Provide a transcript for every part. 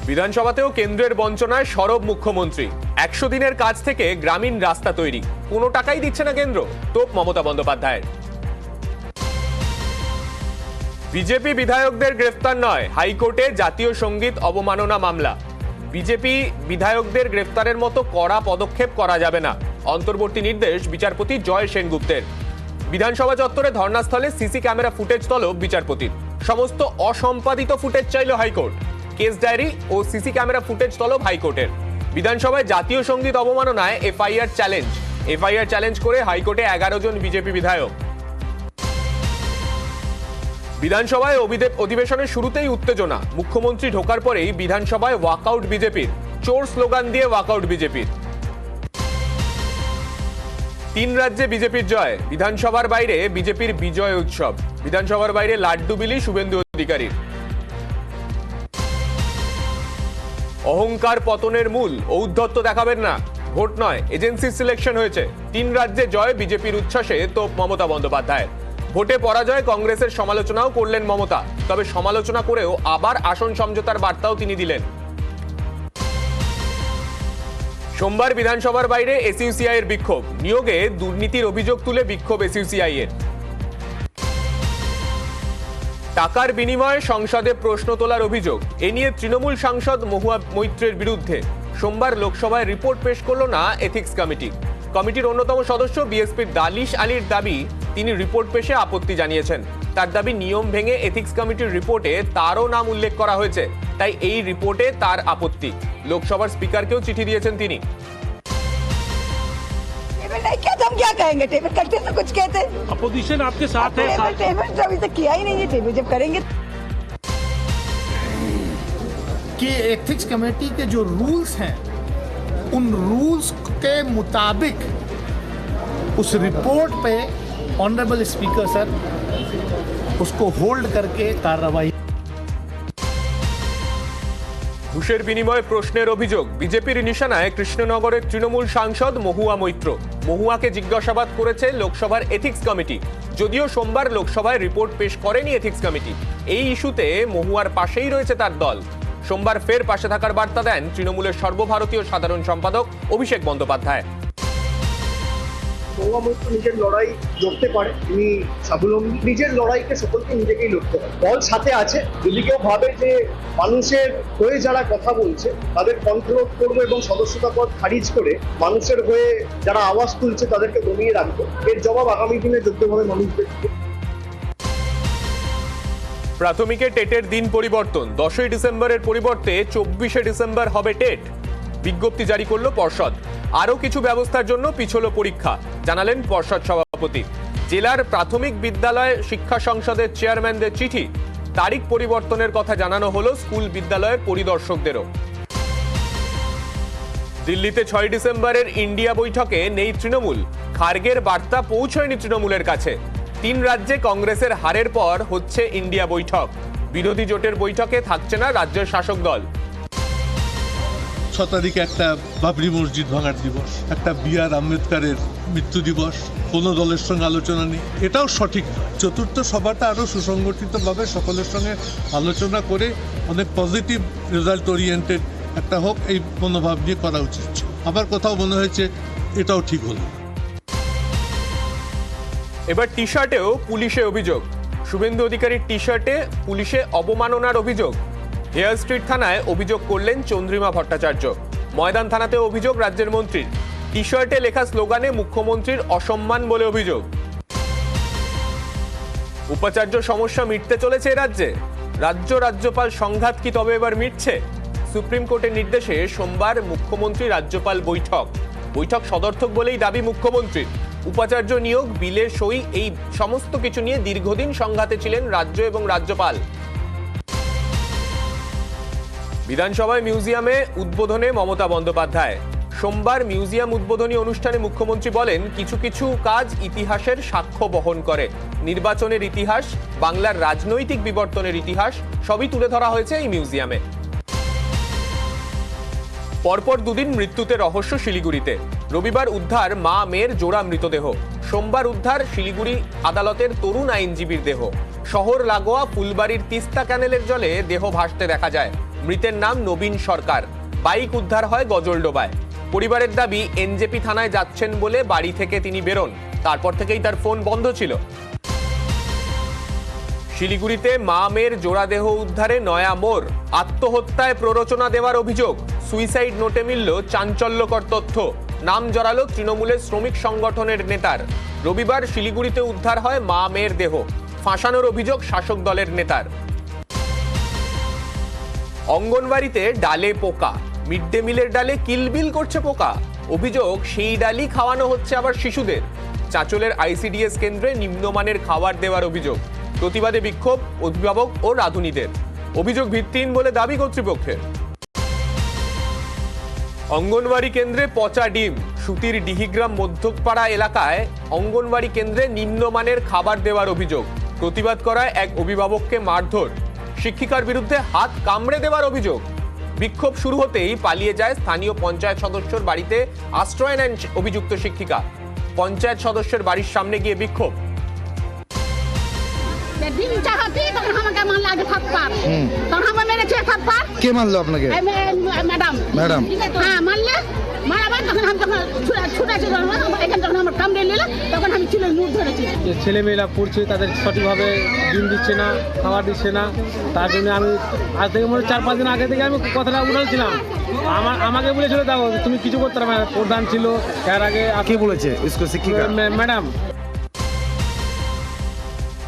বিধানসভাতেও কেন্দ্রের বঞ্চনায় সরব মুখ্যমন্ত্রী। 100 দিনের কাজ থেকে গ্রামীণ রাস্তা তৈরি, কোনো টাকাই দিচ্ছে না কেন্দ্র, তোপ মমতা বন্দ্যোপাধ্যায়ের। বিজেপি বিধায়কদের গ্রেফতার নয়, হাইকোর্টে জাতীয় সঙ্গীত অবমাননা মামলা। বিজেপি বিধায়কদের গ্রেফতারের মতো কড়া পদক্ষেপ করা যাবে না, অন্তর্বর্তী নির্দেশ বিচারপতি জয় সেনগুপ্তের। বিধানসভা চত্বরে ধর্নাস্থলে সিসি ক্যামেরা ফুটেজ তলব বিচারপতির। সমস্ত অসম্পাদিত ফুটেজ চাইল হাইকোর্ট। কেস ডায়েরি ও সিসি ক্যামেরা ফুটেজ তলব হাইকোর্টের। বিধানসভায় জাতীয় সঙ্গীত অবমাননায় এফআইআর চ্যালেঞ্জ করে হাইকোর্টে 11 জন বিজেপি বিধায়ক। বিধানসভায় অধিবেশনের শুরুতেই উত্তেজনা। মুখ্যমন্ত্রী ঢোকার পরেই বিধানসভায় ওয়াকআউট বিজেপির, চোর স্লোগান দিয়ে ওয়াকআউট বিজেপির। 3 রাজ্যে বিজেপির জয়, বিধানসভার বাইরে বিজেপির বিজয় উৎসব। বিধানসভার বাইরে লাড্ডু বিলি শুভেন্দু অধিকারীর। অহংকার পতনের মূল, ঔদ্ধত্য দেখাবেন না, ভোট নয় এজেন্সি সিলেকশন হয়েছে। 3 রাজ্যে জয়, বিজেপির উচ্ছ্বাসে তোপ মমতা বন্দ্যোপাধ্যায়। ভোটে পরাজয়, কংগ্রেসের সমালোচনাও করলেন মমতা, তবে সমালোচনা করেও আবার আসন সমঝোতার বার্তাও তিনি দিলেন। সোমবার বিধানসভার বাইরে এসইউসিআই এর বিক্ষোভ, নিয়োগে দুর্নীতির অভিযোগ তুলে বিক্ষোভ এসইউসিআই এর। টাকার বিনিময়ে সংসদে প্রশ্ন তোলার অভিযোগ, এ নিয়ে তৃণমূল সাংসদ মহুয়া মৈত্রের বিরুদ্ধে সোমবার লোকসভায় রিপোর্ট পেশ করল না এথিক্স কমিটি। কমিটির অন্যতম সদস্য বিএসপির দালিশ আলীর দাবি, তিনি রিপোর্ট পেশে আপত্তি জানিয়েছেন। তার দাবি, নিয়ম ভেঙে এথিক্স কমিটির রিপোর্টে তারও নাম উল্লেখ করা হয়েছে, তাই এই রিপোর্টে তার আপত্তি। লোকসভার স্পিকারকেও চিঠি দিয়েছেন তিনি। नहीं क्या तो हम क्या कहेंगे, टेबल करते तो कुछ कहते। अपोजिशन आपके साथ है। टेबल तो अभी तक किया ही नहीं है, टेबल जब करेंगे। कि एथिक्स कमेटी के जो रूल्स हैं उन रूल्स के मुताबिक उस रिपोर्ट पे ऑनरेबल स्पीकर सर उसको होल्ड करके कार्रवाई। ঘুষের বিনিময়ে প্রশ্নের অভিযোগ, বিজেপির নিশানায় কৃষ্ণনগরের তৃণমূল সাংসদ মহুয়া মৈত্র। মহুয়াকে জিজ্ঞাসাবাদ করেছে লোকসভার এথিক্স কমিটি, যদিও সোমবার লোকসভায় রিপোর্ট পেশ করেনি এথিক্স কমিটি। এই ইস্যুতে মহুয়ার পাশেই রয়েছে তার দল। সোমবার ফের পাশে থাকার বার্তা দেন তৃণমূলের সর্বভারতীয় সাধারণ সম্পাদক অভিষেক বন্দ্যোপাধ্যায়। মহুয়া মৈত্র নিজের লড়াই লড়তে পারে, তিনি স্বাবলম্বী, নিজের লড়াইকে সকলকে নিজেকেই লড়তে পারে। দল সাথে আছে, যদি কেউ ভাবে যে মানুষের হয়ে যারা কথা বলছে তাদের কন্ট্রোল করবো এবং সদস্যতা পদ খারিজ করে মানুষের হয়ে যারা আওয়াজ তুলছে তাদেরকে দমিয়ে রাখবো, এর জবাব আগামী দিনে যোগ্যভাবে মানুষদের। প্রাথমিকে টেটের দিন পরিবর্তন, 10ই ডিসেম্বরের পরিবর্তে 24শে ডিসেম্বর হবে টেট। বিজ্ঞপ্তি জারি করল পর্ষদ। আরও কিছু ব্যবস্থার জন্য পিছল পরীক্ষা, জানালেন পর্ষদ সভাপতি। জেলার প্রাথমিক বিদ্যালয় শিক্ষা সংসদের চেয়ারম্যানদের চিঠি, তারিখ পরিবর্তনের কথা জানানো হলো স্কুল বিদ্যালয়ের পরিদর্শকদেরও। দিল্লিতে 6 ডিসেম্বরের ইন্ডিয়া বৈঠকে নেই তৃণমূল, খার্গের বার্তা পৌঁছয়নি তৃণমূলের কাছে। 3 রাজ্যে কংগ্রেসের হারের পর হচ্ছে ইন্ডিয়া বৈঠক, বিরোধী জোটের বৈঠকে থাকছে না রাজ্যের শাসক দল। 6 তারিখে একটা বাবরি মসজিদ ভাঙার দিবস, একটা বি.আর. আম্বেদকরের মৃত্যু দিবস, কোনো দলের সঙ্গে আলোচনা নেই, এটাও সঠিক নয়। চতুর্থ সভাটা আরও সুসংগঠিতভাবে সকলের সঙ্গে আলোচনা করে অনেক পজিটিভ রেজাল্ট ওরিয়েন্টেড একটা হোক, এই মনোভাব নিয়ে করা উচিত। আমার কোথাও মনে হয়েছে এটাও ঠিক হলো। এবার টি শার্টেও পুলিশে অভিযোগ, শুভেন্দু অধিকারীর টি শার্টে পুলিশে অবমাননার অভিযোগ। হেয়ার স্ট্রিট থানায় অভিযোগ করলেন চন্দ্রিমা ভট্টাচার্য। ময়দান থানাতেও অভিযোগ রাজ্যের মন্ত্রীর। টি শার্টে লেখা স্লোগানে মুখ্যমন্ত্রীর অসম্মান বলে অভিযোগ। উপাচার্য সমস্যা মিটতে চলেছে রাজ্যে, রাজ্যপাল সংঘাত কি তবে এবার মিটছে? সুপ্রিম কোর্টের নির্দেশে সোমবার মুখ্যমন্ত্রী রাজ্যপাল বৈঠক সদর্থক বলেই দাবি মুখ্যমন্ত্রীর। উপাচার্য নিয়োগ, বিলে সই, এই সমস্ত কিছু নিয়ে দীর্ঘদিন সংঘাতে ছিলেন রাজ্য এবং রাজ্যপাল। বিধানসভায় মিউজিয়ামে উদ্বোধনে মমতা বন্দ্যোপাধ্যায়। সোমবার মিউজিয়াম উদ্বোধনী অনুষ্ঠানে মুখ্যমন্ত্রী বলেন, কিছু কিছু কাজ ইতিহাসের সাক্ষ্য বহন করে। নির্বাচনের ইতিহাস, বাংলার রাজনৈতিক বিবর্তনের ইতিহাস সবই তুলে ধরা হয়েছে এই মিউজিয়ামে। পরপর 2 দিন মৃত্যুতে রহস্য শিলিগুড়িতে। রবিবার উদ্ধার মা মেয়ের জোড়া মৃতদেহ। সোমবার উদ্ধার শিলিগুড়ি আদালতের তরুণ আইনজীবীর দেহ। শহর লাগোয়া ফুলবাড়ির তিস্তা ক্যানেলের জলে দেহ ভাসতে দেখা যায়। মৃতের নাম নবীন সরকার। বাইক উদ্ধার হয় গজলডোবায়। পরিবারের দাবি এনজেপি থানায় যাচ্ছেন বলে বাড়ি থেকে তিনি বেরোন, তারপর থেকেই তার ফোন বন্ধ ছিল। শিলিগুড়িতে মা মেয়ের জোড়াদেহ উদ্ধারে নয়া মোড়। আত্মহত্যায় প্ররোচনা দেওয়ার অভিযোগ। সুইসাইড নোটে মিলল চাঞ্চল্যকর তথ্য। নাম জড়ালো তৃণমূলের শ্রমিক সংগঠনের নেতার। রবিবার শিলিগুড়িতে উদ্ধার হয় মা মেয়ের দেহ। ফাঁসানোর অভিযোগ শাসক দলের নেতার। অঙ্গনবাড়িতে ডালে পোকা। মিড ডে মিলের ডালে কিলবিল করছে পোকা। অভিযোগ সেই ডালই খাওয়ানো হচ্ছে আবার শিশুদের। চাঁচলের আইসিডিএস কেন্দ্রে নিম্নমানের খাবার দেওয়ার অভিযোগ। প্রতিবাদে বিক্ষোভ অভিভাবক ও রাঁধুনিদের। অভিযোগ ভিত্তিহীন বলে দাবি কর্তৃপক্ষের। অঙ্গনবাড়ি কেন্দ্রে পচা ডিম। সুতির ডিহিগ্রাম মধ্যপাড়া এলাকায় অঙ্গনবাড়ি কেন্দ্রে নিম্নমানের খাবার দেওয়ার অভিযোগ। প্রতিবাদ করায় এক অভিভাবককে মারধর। শিক্ষিকার বিরুদ্ধে হাত কামড়ে দেওয়ার অভিযোগ। বিক্ষোভ শুরু হতেই পালিয়ে যায় স্থানীয় পঞ্চায়েত সদস্যর বাড়িতে আশ্রয় নেন অভিযুক্ত শিক্ষিকা। পঞ্চায়েত সদস্যের বাড়ির সামনে গিয়ে বিক্ষোভ। ডিম চাহাতি তখন আমাকে মারলো আগে থাপ্পড়, তখন আমার মেরেছে থাপ্পড়। কে মারলো আপনাকে? ম্যাডাম ম্যাডাম হ্যাঁ মারলে মারাবার তখন আমি যখন ছুটেছি এখানে যখন আমার কামড়ে নিল তখন আমি চুলের মুখ ধরেছি। যে ছেলেমেয়েরা পড়ছে তাদের সঠিকভাবে ডিম দিচ্ছে না, খাবার দিচ্ছে না, তার জন্য আমি আজ থেকে মনে 4-5 দিন আগে থেকে আমি কথাটা উঠাচ্ছিলাম। আমাকে বলেছিল দাও তুমি কিছু করতে পারবে না। প্রধান ছিল তার আগে। কে বলেছে? স্কুল শিক্ষিকা ম্যাডাম।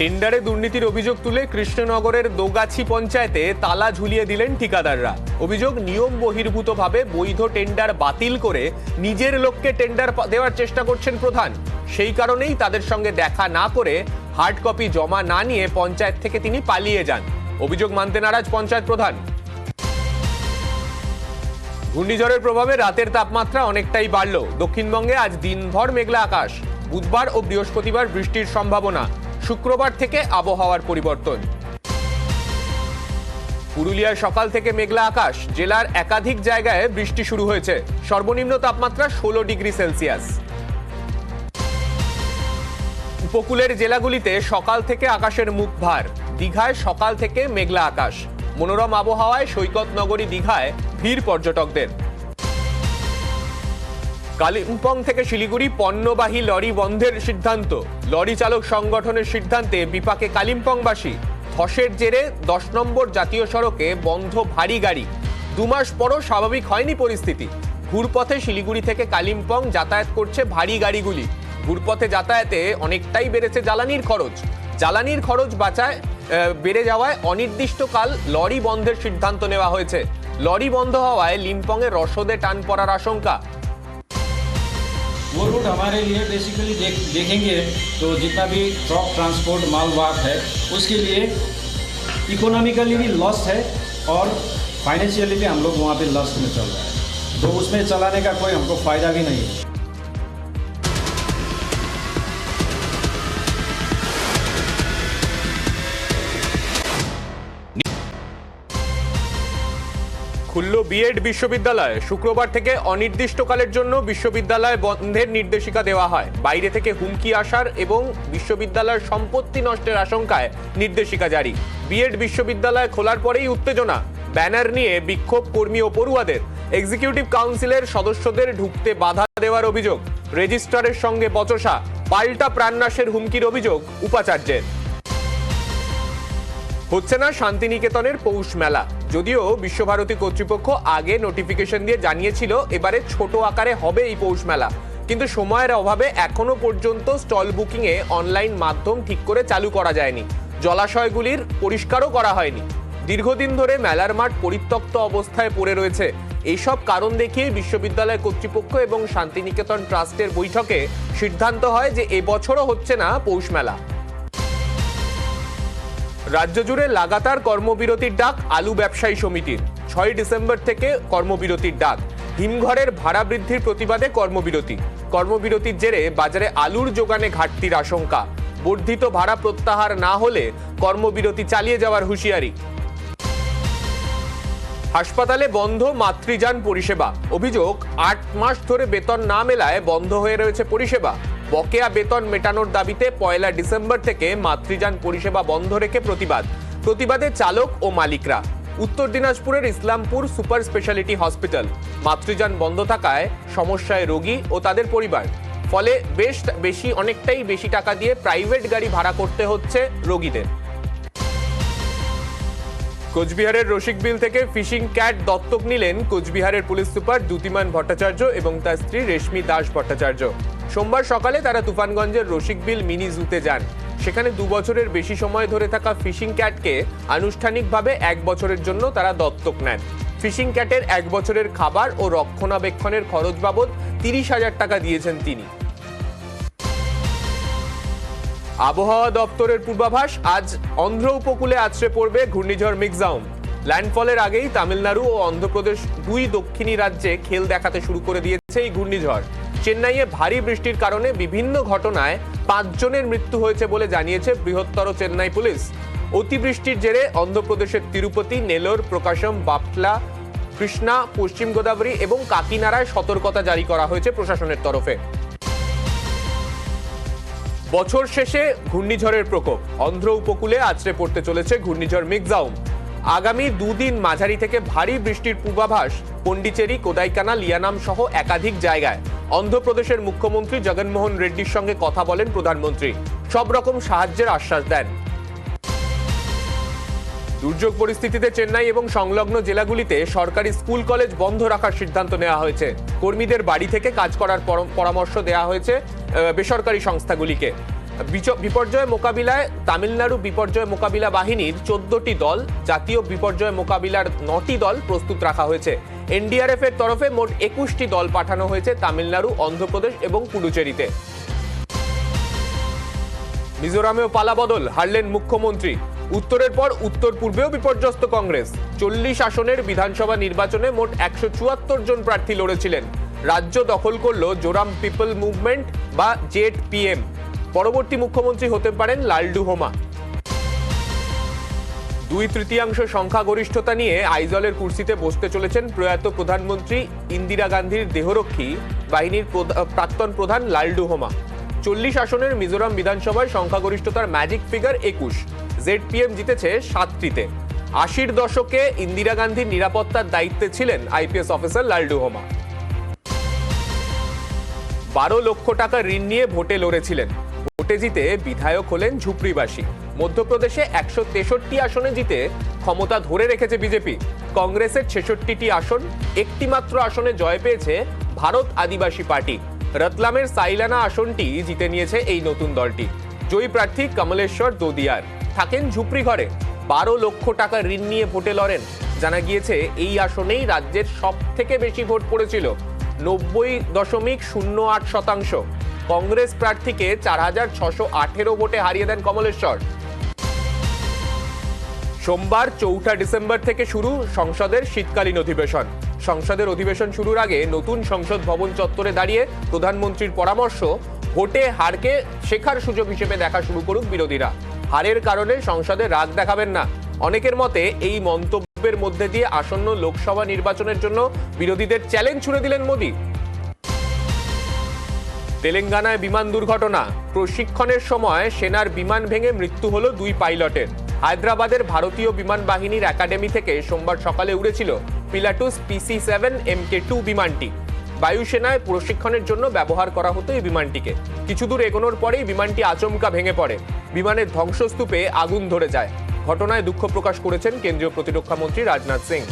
টেন্ডারে দুর্নীতির অভিযোগ তুলে কৃষ্ণনগরের দোগাছি পঞ্চায়েতে তালা ঝুলিয়ে দিলেন ঠিকাদাররা। অভিযোগ নিয়ম বহির্ভূতভাবে বৈধ টেন্ডার বাতিল করে নিজের লোককে টেন্ডার দেওয়ার চেষ্টা করছেন প্রধান। সেই কারণেই তাদের সঙ্গে দেখা না করে হার্ড কপি জমা না নিয়ে পঞ্চায়েত থেকে তিনি পালিয়ে যান। অভিযোগ মানতে নারাজ পঞ্চায়েত প্রধান। ঘূর্ণিঝড়ের প্রভাবে রাতের তাপমাত্রা অনেকটাই বাড়ল। দক্ষিণবঙ্গে আজ দিনভর মেঘলা আকাশ। বুধবার ও বৃহস্পতিবার বৃষ্টির সম্ভাবনা। শুক্রবার থেকে আবহাওয়ার পরিবর্তন। পুরুলিয়ায় সকাল থেকে মেঘলা আকাশ। জেলার একাধিক জায়গায় বৃষ্টি শুরু হয়েছে। সর্বনিম্ন তাপমাত্রা 16 ডিগ্রি সেলসিয়াস। উপকূলের জেলাগুলিতে সকাল থেকে আকাশের মুখ ভার। দীঘায় সকাল থেকে মেঘলা আকাশ। মনোরম আবহাওয়ায় সৈকত নগরী দীঘায় ভিড় পর্যটকদের। কালিম্পং থেকে শিলিগুড়ি পণ্যবাহী লরি বন্ধের সিদ্ধান্ত। লরি চালক সংগঠনের সিদ্ধান্তে বিপাকে কালিম্পংবাসী। ধসের জেরে 10 নম্বর জাতীয় সড়কে বন্ধ ভারী গাড়ি। 2 মাস পরও স্বাভাবিক হয়নি পরিস্থিতি। ঘুরপথে শিলিগুড়ি থেকে কালিম্পং যাতায়াত করছে ভারী গাড়িগুলি। ঘুরপথে যাতায়াতে অনেকটাই বেড়েছে জ্বালানির খরচ। জ্বালানির খরচ বেড়ে যাওয়ায় অনির্দিষ্টকাল লরি বন্ধের সিদ্ধান্ত নেওয়া হয়েছে। লরি বন্ধ হওয়ায় লিম্পংয়ে রসদে টান পড়ার আশঙ্কা। वो रूट हमारे लिए बेसिकली देखेंगे तो जितना भी ट्रक ट्रांसपोर्ट माल वाहक है उसके लिए इकोनॉमिकली भी लॉस है और फाइनेंशियली भी हम लोग वहाँ पे लॉस में चल रहा है, तो उसमें चलाने का कोई हमको फ़ायदा भी नहीं है। খুলল বিএড বিশ্ববিদ্যালয়। শুক্রবার থেকে অনির্দিষ্টকালের জন্য বিশ্ববিদ্যালয় বন্ধের নির্দেশিকা দেওয়া হয়। বাইরে থেকে হুমকি আসার এবং বিশ্ববিদ্যালয়ের সম্পত্তি নষ্টের আশঙ্কায় নির্দেশিকা জারি। বিএড বিশ্ববিদ্যালয় খোলার পরেই উত্তেজনা। ব্যানার নিয়ে বিক্ষোভ কর্মী ও পড়ুয়াদের। এক্সিকিউটিভ কাউন্সিলের সদস্যদের ঢুকতে বাধা দেওয়ার অভিযোগ। রেজিস্ট্রারের সঙ্গে বচসা। পাল্টা প্রাণনাশের হুমকির অভিযোগ উপাচার্যের। হচ্ছে না শান্তিনিকেতনের পৌষ মেলা। যদিও বিশ্বভারতী কর্তৃপক্ষ আগে নোটিফিকেশন দিয়ে জানিয়েছিল এবারে ছোট আকারে হবে এই পৌষ মেলা, কিন্তু সময়ের অভাবে এখনো পর্যন্ত স্টল বুকিং এ অনলাইন মাধ্যম ঠিক করে চালু করা যায়নি। জলাশয়গুলির পরিষ্কারও করা হয়নি। দীর্ঘদিন ধরে মেলার মাঠ পরিত্যক্ত অবস্থায় পড়ে রয়েছে। এইসব কারণ দেখিয়ে বিশ্ববিদ্যালয় কর্তৃপক্ষ এবং শান্তিনিকেতন ট্রাস্টের বৈঠকে সিদ্ধান্ত হয় যে এবছরও হচ্ছে না পৌষ মেলা। রাজ্য জুড়ে লাগাতার কর্মবিরতির ডাক আলু ব্যবসায়ী সমিতির। 6 ডিসেম্বর থেকে কর্মবিরতির ডাক। হিমঘরের ভাড়া বৃদ্ধির প্রতিবাদে কর্মবিরতি। কর্মবিরতির জেরে বাজারে আলুর যোগানে ঘাটতির আশঙ্কা। বর্ধিত ভাড়া প্রত্যাহার না হলে কর্মবিরতি চালিয়ে যাওয়ার হুঁশিয়ারি। হাসপাতালে বন্ধ মাতৃযান পরিষেবা। অভিযোগ 8 মাস ধরে বেতন না মেলায় বন্ধ হয়ে রয়েছে পরিষেবা। বকেয়া বেতন মেটানোর দাবিতে 1 ডিসেম্বর থেকে মাতৃযান পরিষেবা বন্ধ রেখে প্রতিবাদে চালক ও মালিকরা। উত্তর দিনাজপুরের ইসলামপুর সুপার স্পেশালিটি হসপিটাল মাতৃযান বন্ধ থাকায় সমস্যায় রোগী ও তাদের পরিবার, ফলে অনেকটাই বেশি টাকা দিয়ে প্রাইভেট গাড়ি ভাড়া করতে হচ্ছে রোগীদের। কোচবিহারের রসিকবিল থেকে ফিশিং ক্যাট দত্তক নিলেন কোচবিহারের পুলিশ সুপার দ্যুতিমান ভট্টাচার্য এবং তার স্ত্রী রেশমি দাস ভট্টাচার্য। সোমবার সকালে তারা তুফানগঞ্জের রসিকবিল মিনি জুতে যান। সেখানে 2 বছরের বেশি সময় ধরে থাকা ফিশিং ক্যাটকে আনুষ্ঠানিকভাবে 1 বছরের জন্য তারা দত্তক নেন। ফিশিং ক্যাটের 1 বছরের খাবার ও রক্ষণাবেক্ষণের খরচ বাবদ 30,000 টাকা দিয়েছেন তিনি। আবহাওয়া দপ্তরের পূর্বাভাস, আজ অন্ধ্র উপকূলে আছড়ে পড়বে ঘূর্ণিঝড় মিগজাউম। ল্যান্ডফলের আগেই তামিলনাড়ু ও অন্ধ্রপ্রদেশ 2 দক্ষিণী রাজ্যে খেল দেখাতে শুরু করে দিয়েছে এই ঘূর্ণিঝড়। চেন্নাইয়ে ভারী বৃষ্টির কারণে বিভিন্ন ঘটনায় 5 জনের মৃত্যু হয়েছে বলে জানিয়েছে বৃহত্তর চেন্নাই পুলিশ। অতিবৃষ্টির জেরে অন্ধ্রপ্রদেশের তিরুপতি, নেলোর, প্রকাশম, বাপটলা, কৃষ্ণা, পশ্চিম গোদাবরী এবং কাকিনাড়ায় সতর্কতা জারি করা হয়েছে প্রশাসনের তরফে। বছর শেষে ঘূর্ণিঝড়ের প্রকোপ, অন্ধ্র উপকূলে আছড়ে পড়তে চলেছে ঘূর্ণিঝড় মিগজাউম। আগামী 2 দিন মাঝারি থেকে ভারী বৃষ্টির পূর্বাভাস পন্ডিচেরি, কোদাইকানাল, ইয়ানাম সহ একাধিক জায়গায়। অন্ধ্রপ্রদেশের মুখ্যমন্ত্রী জগনমোহন রেড্ডির সঙ্গে কথা বলেন প্রধানমন্ত্রী, সব রকম সাহায্যের আশ্বাস দেন। দুর্যোগ পরিস্থিতিতে চেন্নাই এবং সংলগ্ন জেলাগুলিতে সরকারি স্কুল কলেজ বন্ধ রাখার সিদ্ধান্ত নেওয়া হয়েছে। কর্মীদের বাড়ি থেকে কাজ করার পরামর্শ দেওয়া হয়েছে বেসরকারি সংস্থাগুলিকে। বিপর্যয় মোকাবিলায় তামিলনাড়ু বিপর্যয় মোকাবিলা বাহিনীর 14টি দল, জাতীয় বিপর্যয় মোকাবিলার 9টি দল প্রস্তুত রাখা হয়েছে। এনডিআরএফ এর তরফে মোট 21টি দল পাঠানো হয়েছে তামিলনাড়ু, অন্ধ্রপ্রদেশ এবং পুডুচেরিতে। মিজোরামেও পালাবদল, হারলেন মুখ্যমন্ত্রী। উত্তরের পর উত্তর পূর্বেও বিপর্যস্ত কংগ্রেস। 40 আসনের বিধানসভা নির্বাচনে মোট 174 জন প্রার্থী লড়েছিলেন। রাজ্য দখল করল জোরাম পিপল মুভমেন্ট বা জেড-পিএম। পরবর্তী মুখ্যমন্ত্রী হতে পারেন লালডুহোমা। 2/3 সংখ্যাগরিষ্ঠতা নিয়ে আইজলের কুর্সিতে বসতে চলেছেন প্রয়াত প্রধানমন্ত্রী ইন্দিরা গান্ধীর দেহরক্ষী বাহিনীর প্রাক্তন প্রধান লালডুহোমা। 40 আসনের মিজোরাম বিধানসভায় সংখ্যাগরিষ্ঠতার ম্যাজিক ফিগার 21। জেড-পিএম জিতেছে 7টিতে। 80-র দশকে ইন্দিরা গান্ধীর নিরাপত্তার দায়িত্বে ছিলেন আইপিএস অফিসার লালডুহোমা। 12 লক্ষ টাকা ঋণ নিয়ে ভোটে লড়েছিলেন। ভোটে জিতে বিধায়ক হলেন ঝুপড়িবাসী। মধ্যপ্রদেশে 163 আসনে জিতে ক্ষমতা ধরে রেখেছে বিজেপি। কংগ্রেসের 66টি আসন, একটি মাত্র আসনে জয় পেয়েছে ভারত আদিবাসী পার্টি। রতলামের সাইলানা আসনটি জিতে নিয়েছে এই নতুন দলটি। জয়ী প্রার্থী কমলেশ্বর দোদিয়ার থাকেন ঝুপড়ি ঘরে। 12 লক্ষ টাকা ঋণ নিয়ে ভোটে লড়েন। জানা গিয়েছে এই আসনেই রাজ্যের সব থেকে বেশি ভোট পড়েছিল, 90.08%। কংগ্রেস প্রার্থীকে 4,618 ভোটে হারিয়ে দেন কমলেশ্বর। সোমবার 4 ডিসেম্বর থেকে শুরু সংসদের শীতকালীন অধিবেশন। সংসদের অধিবেশন শুরুর আগে নতুন সংসদ ভবন চত্বরে দাঁড়িয়ে প্রধানমন্ত্রীর পরামর্শ, ভোটে হারকে শেখার সুযোগ হিসেবে দেখা শুরু করুক বিরোধীরা। হারের কারণে সংসদে রাগ দেখাবেন না। অনেকের মতে এই মন্তব্যের মধ্যে দিয়ে আসন্ন লোকসভা নির্বাচনের জন্য বিরোধীদের চ্যালেঞ্জ ছুড়ে দিলেন মোদী। তেলেঙ্গানায় বিমান দুর্ঘটনা, প্রশিক্ষণের সময় সেনার বিমান ভেঙে মৃত্যু হলো 2 পাইলটের। হায়দ্রাবাদের ভারতীয় বিমান বাহিনীর একাডেমি থেকে সোমবার সকালে উড়েছিল পিলাটুস PC-7 MK-2 বিমানটি। বায়ুসেনায় প্রশিক্ষণের জন্য ব্যবহার করা হতো এই বিমানটিকে। কিছু দূর এগোনোর পরেই বিমানটি আচমকা ভেঙে পড়ে। বিমানের ধ্বংসস্তূপে আগুন ধরে যায়। ঘটনায় দুঃখ প্রকাশ করেছেন কেন্দ্রীয় প্রতিরক্ষা মন্ত্রী রাজনাথ সিং।